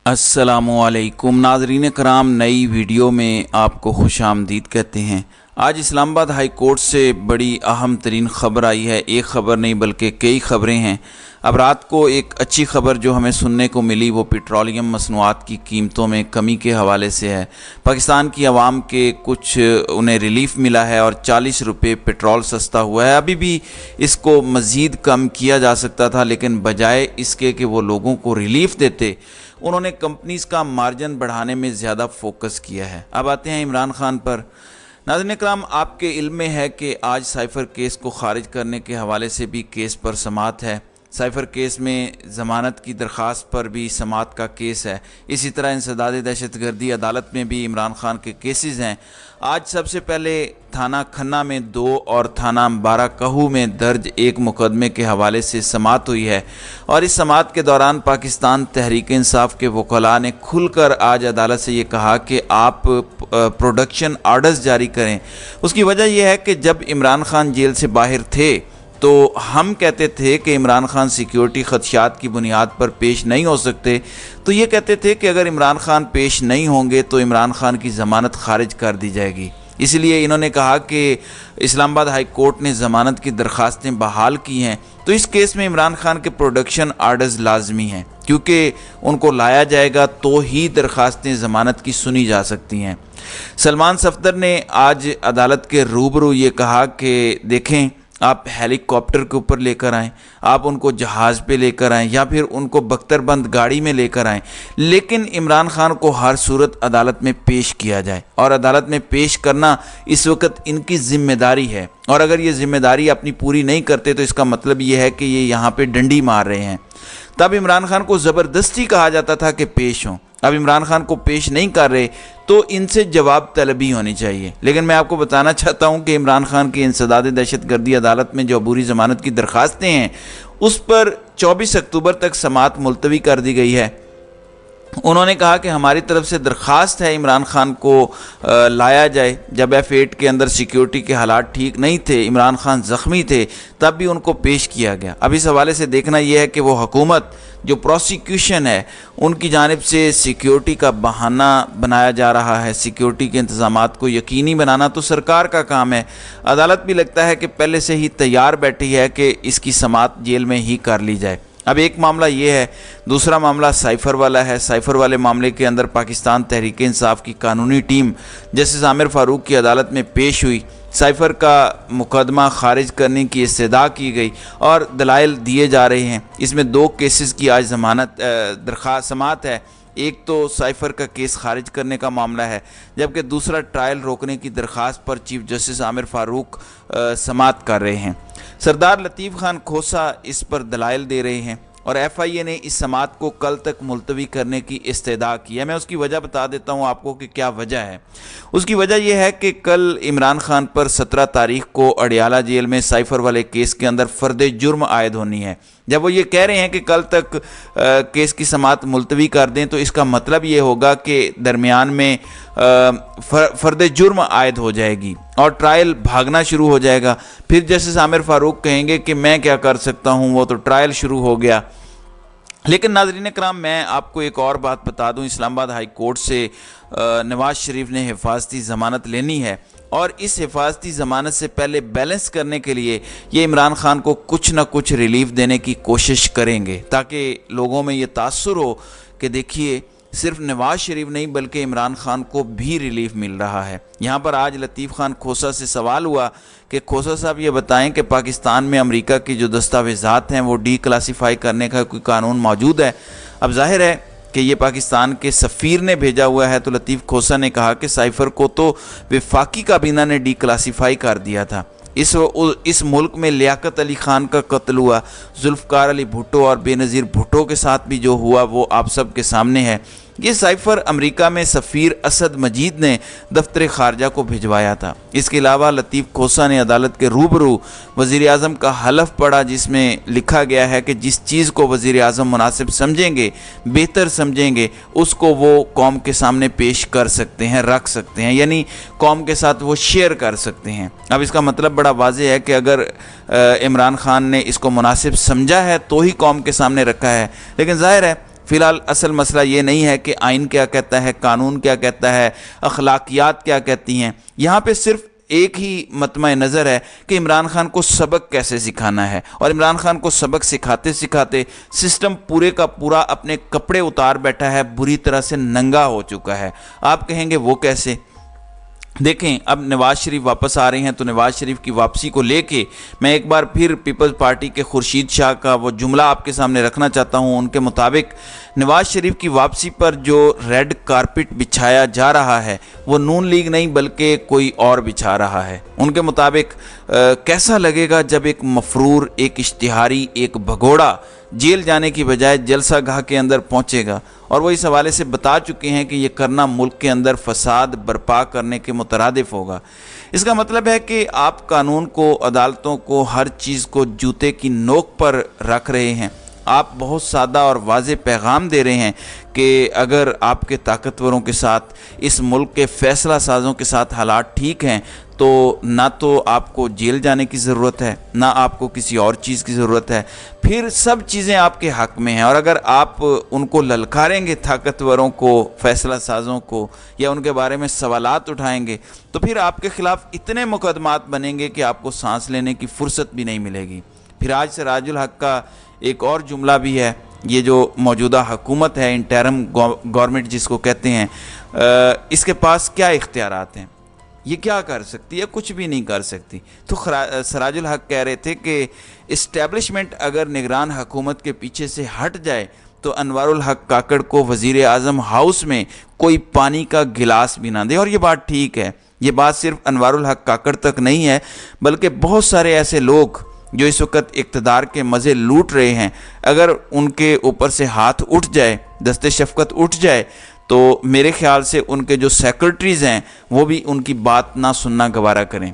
अस्सलामुअलैकुम नाज़रीन कराम, नई वीडियो में आपको खुश आमदीद कहते हैं। आज इस्लामाबाद हाई कोर्ट से बड़ी अहम तरीन ख़बर आई है। एक ख़बर नहीं बल्कि कई ख़बरें हैं। अब रात को एक अच्छी ख़बर जो हमें सुनने को मिली वो पेट्रोलियम मसनूआत की कीमतों में कमी के हवाले से है। पाकिस्तान की आवाम के कुछ उन्हें रिलीफ़ मिला है और 40 रुपये पेट्रोल सस्ता हुआ है। अभी भी इसको मज़ीद कम किया जा सकता था, लेकिन बजाय इसके कि वो लोगों को रिलीफ़ देते, उन्होंने कंपनीज़ का मार्जिन बढ़ाने में ज़्यादा फोकस किया है। अब आते हैं इमरान खान पर। नाज़रीन इकराम, आपके इल्म में है कि आज साइफ़र केस को ख़ारिज करने के हवाले से भी केस पर समाअत है। साइफ़र केस में ज़मानत की दरख्वास्त पर भी समाअत का केस है। इसी तरह इंसदाद दहशतगर्दी अदालत में भी इमरान खान के केसेस हैं। आज सबसे पहले थाना खन्ना में 2 और थाना बाराकहू में दर्ज एक मुकदमे के हवाले से समाअत हुई है और इस समाअत के दौरान पाकिस्तान तहरीक इंसाफ के वकला ने खुलकर आज अदालत से ये कहा कि आप प्रोडक्शन आर्डर्स जारी करें। उसकी वजह यह है कि जब इमरान खान जेल से बाहर थे तो हम कहते थे कि इमरान खान सिक्योरिटी खदशात की बुनियाद पर पेश नहीं हो सकते, तो ये कहते थे कि अगर इमरान खान पेश नहीं होंगे तो इमरान खान की ज़मानत खारिज कर दी जाएगी। इसलिए इन्होंने कहा कि इस्लामाबाद हाई कोर्ट ने ज़मानत की दरख्वास्तें बहाल की हैं, तो इस केस में इमरान खान के प्रोडक्शन आर्डर्स लाजमी हैं, क्योंकि उनको लाया जाएगा तो ही दरख्वास्तें ज़मानत की सुनी जा सकती हैं। सलमान सफदर ने आज अदालत के रूबरू ये कहा कि देखें, आप हेलीकॉप्टर के ऊपर लेकर आएँ, आप उनको जहाज़ पे लेकर आएँ या फिर उनको बख्तरबंद गाड़ी में लेकर आएँ, लेकिन इमरान खान को हर सूरत अदालत में पेश किया जाए और अदालत में पेश करना इस वक्त इनकी ज़िम्मेदारी है। और अगर ये ज़िम्मेदारी अपनी पूरी नहीं करते तो इसका मतलब ये है कि ये यहाँ पे डंडी मार रहे हैं। तब इमरान खान को ज़बरदस्ती कहा जाता था कि पेश हों। अब इमरान खान को पेश नहीं कर रहे तो इनसे जवाब तलबी होनी चाहिए। लेकिन मैं आपको बताना चाहता हूं कि इमरान खान की इंसदाद दहशतगर्दी अदालत में जो अबूरी ज़मानत की दरख्वास्तें हैं उस पर 24 अक्टूबर तक समाअत मुलतवी कर दी गई है। उन्होंने कहा कि हमारी तरफ से दरख्वास्त है इमरान खान को लाया जाए। जब F8 के अंदर सिक्योरिटी के हालात ठीक नहीं थे, इमरान खान ज़ख्मी थे, तब भी उनको पेश किया गया। अब इस हवाले से देखना यह है कि वो हुकूमत जो प्रोसिक्यूशन है उनकी जानिब से सिक्योरिटी का बहाना बनाया जा रहा है। सिक्योरिटी के इंतज़ामात को यकीनी बनाना तो सरकार का काम है। अदालत भी लगता है कि पहले से ही तैयार बैठी है कि इसकी समाअत जेल में ही कर ली जाए। अब एक मामला ये है, दूसरा मामला साइफ़र वाला है। साइफ़र वाले मामले के अंदर पाकिस्तान तहरीक इंसाफ की कानूनी टीम जस्टिस आमिर फ़ारूक की अदालत में पेश हुई। साइफ़र का मुकदमा खारिज करने की इस्तदा की गई और दलाइल दिए जा रहे हैं। इसमें 2 केसेस की आज ज़मानत दरख्वास्त समाअत है। एक तो साइफ़र का केस खारिज करने का मामला है, जबकि दूसरा ट्रायल रोकने की दरख्वास्त पर चीफ जस्टिस आमिर फ़ारूक समाअत कर रहे हैं। सरदार लतीफ़ खान खोसा इस पर दलाइल दे रहे हैं और FIA ने इस समाअत को कल तक मुलतवी करने की इस्तदा की है। मैं उसकी वजह बता देता हूँ आपको कि क्या वजह है। उसकी वजह यह है कि कल इमरान खान पर 17 तारीख को अडियाला जेल में साइफ़र वाले केस के अंदर फ़र्द जुर्म आयद होनी है। जब वो ये कह रहे हैं कि कल तक केस की समाअत मुलतवी कर दें, तो इसका मतलब ये होगा कि दरमियान में फ़र्द जुर्म आयद हो जाएगी और ट्रायल भागना शुरू हो जाएगा। फिर जस्टिस आमिर फ़ारूक कहेंगे कि मैं क्या कर सकता हूँ, वो तो ट्रायल शुरू हो गया। लेकिन नाज़रीन कराम, मैं आपको एक और बात बता दूं, इस्लामाबाद हाई कोर्ट से नवाज़ शरीफ ने हिफाजती ज़मानत लेनी है और इस हिफाजती ज़मानत से पहले बैलेंस करने के लिए ये इमरान खान को कुछ ना कुछ रिलीफ देने की कोशिश करेंगे, ताकि लोगों में ये तासुर हो कि देखिए सिर्फ नवाज़ शरीफ नहीं बल्कि इमरान खान को भी रिलीफ मिल रहा है। यहाँ पर आज लतीफ़ खान खोसा से सवाल हुआ कि खोसा साहब ये बताएं कि पाकिस्तान में अमेरिका की जो दस्तावेज़ात हैं वो डी क्लासीफाई करने का कोई कानून मौजूद है। अब जाहिर है कि ये पाकिस्तान के सफ़ीर ने भेजा हुआ है, तो लतीफ़ खोसा ने कहा कि साइफ़र को तो वफाकी काबीना ने डी क्लासीफाई कर दिया था। इस मुल्क में लियाकत अली ख़ान का कत्ल हुआ, जुल्फ़कार अली भुट्टो और बेनज़ीर भुट्टो के साथ भी जो हुआ वो आप सब के सामने है। ये साइफ़र अमेरिका में सफ़ीर असद मजीद ने दफ्तर ख़ारजा को भिजवाया था। इसके अलावा लतीफ़ खोसा ने अदालत के रूबरू वज़ीर आज़म का हलफ पढ़ा, जिसमें लिखा गया है कि जिस चीज़ को वज़ीर आज़म मुनासिब समझेंगे, बेहतर समझेंगे, उसको वो कौम के सामने पेश कर सकते हैं, रख सकते हैं, यानी कौम के साथ वो शेयर कर सकते हैं। अब इसका मतलब बड़ा वाज़ेह है कि अगर इमरान खान ने इसको मुनासिब समझा है तो ही कौम के सामने रखा है। लेकिन ज़ाहिर है فی الحال اصل مسئلہ یہ نہیں ہے کہ آئین کیا کہتا ہے، قانون کیا کہتا ہے، اخلاقیات کیا کہتی ہیں. یہاں پہ صرف ایک ہی مطمع نظر ہے کہ عمران خان کو سبق کیسے سکھانا ہے، اور عمران خان کو سبق سکھاتے سکھاتے سسٹم پورے کا پورا اپنے کپڑے اتار بیٹھا ہے، بری طرح سے ننگا ہو چکا ہے. آپ کہیں گے وہ کیسے؟ دیکھیں، اب نواز شریف واپس آ رہے ہیں، تو نواز شریف کی واپسی کو لے کے میں ایک بار پھر پیپلز پارٹی کے خورشید شاہ کا وہ جملہ آپ کے سامنے رکھنا چاہتا ہوں. ان کے مطابق نواز شریف کی واپسی پر جو ریڈ کارپٹ بچھایا جا رہا ہے وہ نون لیگ نہیں بلکہ کوئی اور بچھا رہا ہے. ان کے مطابق کیسا لگے گا جب ایک مفرور، ایک اشتہاری، ایک بھگوڑا جیل جانے کی بجائے جلسہ گاہ کے اندر پہنچے گا. اور وہ اس حوالے سے بتا چکے ہیں کہ یہ کرنا ملک کے اندر فساد برپا کرنے کے مترادف ہوگا. اس کا مطلب ہے کہ آپ قانون کو، عدالتوں کو، ہر چیز کو جوتے کی نوک پر رکھ رہے ہیں. آپ بہت سادہ اور واضح پیغام دے رہے ہیں کہ اگر آپ کے طاقتوروں کے ساتھ، اس ملک کے فیصلہ سازوں کے ساتھ حالات ٹھیک ہیں تو نہ تو آپ کو جیل جانے کی ضرورت ہے، نہ آپ کو کسی اور چیز کی ضرورت ہے. پھر سب چیزیں آپ کے حق میں ہیں، اور اگر آپ ان کو للکاریں گے، طاقتوروں کو، فیصلہ سازوں کو، یا ان کے بارے میں سوالات اٹھائیں گے، تو پھر آپ کے خلاف اتنے مقدمات بنیں گے کہ آپ کو سانس لینے کی فرصت بھی نہیں ملے گی. پھر آج سراج الحق کا ایک اور جملہ بھی ہے. یہ جو موجودہ حکومت ہے، انٹرم گورنمنٹ جس کو کہتے ہیں، اس کے پاس کیا اختیارات ہیں؟ یہ کیا کر سکتی ہے؟ کچھ بھی نہیں کر سکتی. تو سراج الحق کہہ رہے تھے کہ اسٹیبلشمنٹ اگر نگران حکومت کے پیچھے سے ہٹ جائے تو انوار الحق کاکڑ کو وزیر اعظم ہاؤس میں کوئی پانی کا گلاس بھی نہ دے. اور یہ بات ٹھیک ہے. یہ بات صرف انوار الحق کاکڑ تک نہیں ہے بلکہ بہت سارے ایسے لوگ جو اس وقت اقتدار کے مزے لوٹ رہے ہیں، اگر ان کے اوپر سے ہاتھ اٹھ جائے، دست شفقت اٹھ جائے، تو میرے خیال سے ان کے جو سیکرٹریز ہیں وہ بھی ان کی بات نہ سننا گوارا کریں.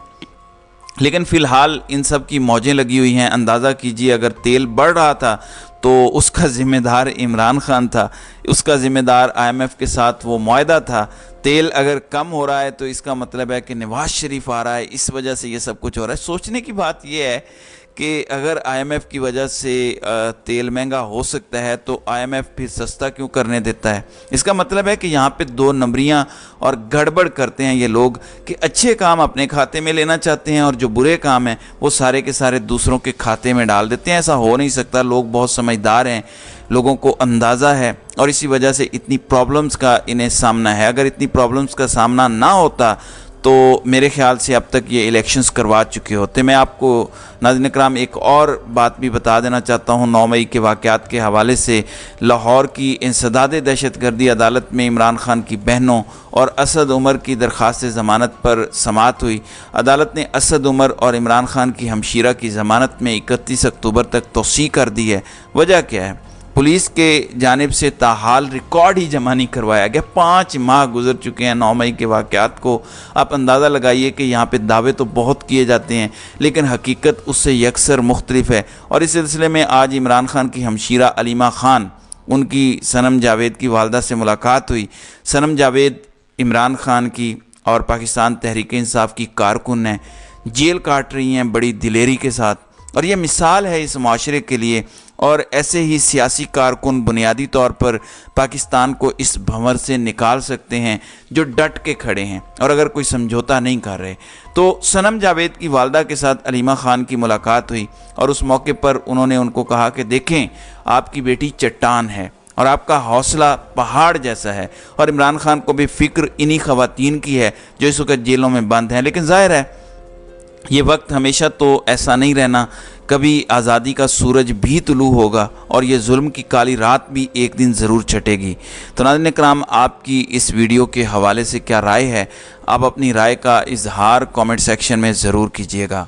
لیکن فی الحال ان سب کی موجیں لگی ہوئی ہیں. اندازہ کیجئے اگر تیل بڑھ رہا تھا تو اس کا ذمہ دار عمران خان تھا، اس کا ذمہ دار IMF کے ساتھ وہ معاہدہ تھا. تیل اگر کم ہو رہا ہے تو اس کا مطلب ہے کہ نواز شریف آ رہا ہے، اس وجہ سے یہ سب کچھ ہو رہا ہے. سوچنے کی بات یہ ہے کہ اگر IMF کی وجہ سے تیل مہنگا ہو سکتا ہے تو IMF پھر سستا کیوں کرنے دیتا ہے؟ اس کا مطلب ہے کہ یہاں پہ دو نمبریاں اور گڑبڑ کرتے ہیں یہ لوگ کہ اچھے کام اپنے کھاتے میں لینا چاہتے ہیں اور جو برے کام ہیں وہ سارے کے سارے دوسروں کے کھاتے میں ڈال دیتے ہیں. ایسا ہو نہیں سکتا. لوگ بہت سمجھدار ہیں، لوگوں کو اندازہ ہے، اور اسی وجہ سے اتنی پرابلمز کا انہیں سامنا ہے. اگر اتنی پرابلمز کا سامنا نہ ہوتا تو میرے خیال سے اب تک یہ الیکشنز کروا چکے ہوتے. میں آپ کو ناظرین کرام ایک اور بات بھی بتا دینا چاہتا ہوں. 9 مئی کے واقعات کے حوالے سے لاہور کی انسداد دہشت گردی عدالت میں عمران خان کی بہنوں اور اسد عمر کی درخواست ضمانت پر سماعت ہوئی. عدالت نے اسد عمر اور عمران خان کی ہمشیرہ کی ضمانت میں 31 اکتوبر تک توسیع کر دی ہے. وجہ کیا ہے؟ پولیس کے جانب سے تاحال ریکارڈ ہی جمع نہیں کروایا گیا. 5 ماہ گزر چکے ہیں 9 مئی کے واقعات کو. آپ اندازہ لگائیے کہ یہاں پہ دعوے تو بہت کیے جاتے ہیں لیکن حقیقت اس سے یکسر مختلف ہے. اور اس سلسلے میں آج عمران خان کی ہمشیرہ علیمہ خان، ان کی صنم جاوید کی والدہ سے ملاقات ہوئی. صنم جاوید عمران خان کی اور پاکستان تحریک انصاف کی کارکن ہیں، جیل کاٹ رہی ہیں بڑی دلیری کے ساتھ، اور یہ مثال ہے اس معاشرے کے لیے. اور ایسے ہی سیاسی کارکن بنیادی طور پر پاکستان کو اس بھنور سے نکال سکتے ہیں جو ڈٹ کے کھڑے ہیں اور اگر کوئی سمجھوتا نہیں کر رہے. تو صنم جاوید کی والدہ کے ساتھ علیمہ خان کی ملاقات ہوئی اور اس موقع پر انہوں نے ان کو کہا کہ دیکھیں، آپ کی بیٹی چٹان ہے اور آپ کا حوصلہ پہاڑ جیسا ہے، اور عمران خان کو بھی فکر انہی خواتین کی ہے جو اس وقت جیلوں میں بند ہیں. لیکن ظاہر ہے یہ وقت ہمیشہ تو ایسا نہیں رہنا. کبھی آزادی کا سورج بھی طلوع ہوگا اور یہ ظلم کی کالی رات بھی ایک دن ضرور چھٹے گی. تو ناظرین کرام، آپ کی اس ویڈیو کے حوالے سے کیا رائے ہے؟ آپ اپنی رائے کا اظہار کامنٹ سیکشن میں ضرور کیجیے گا.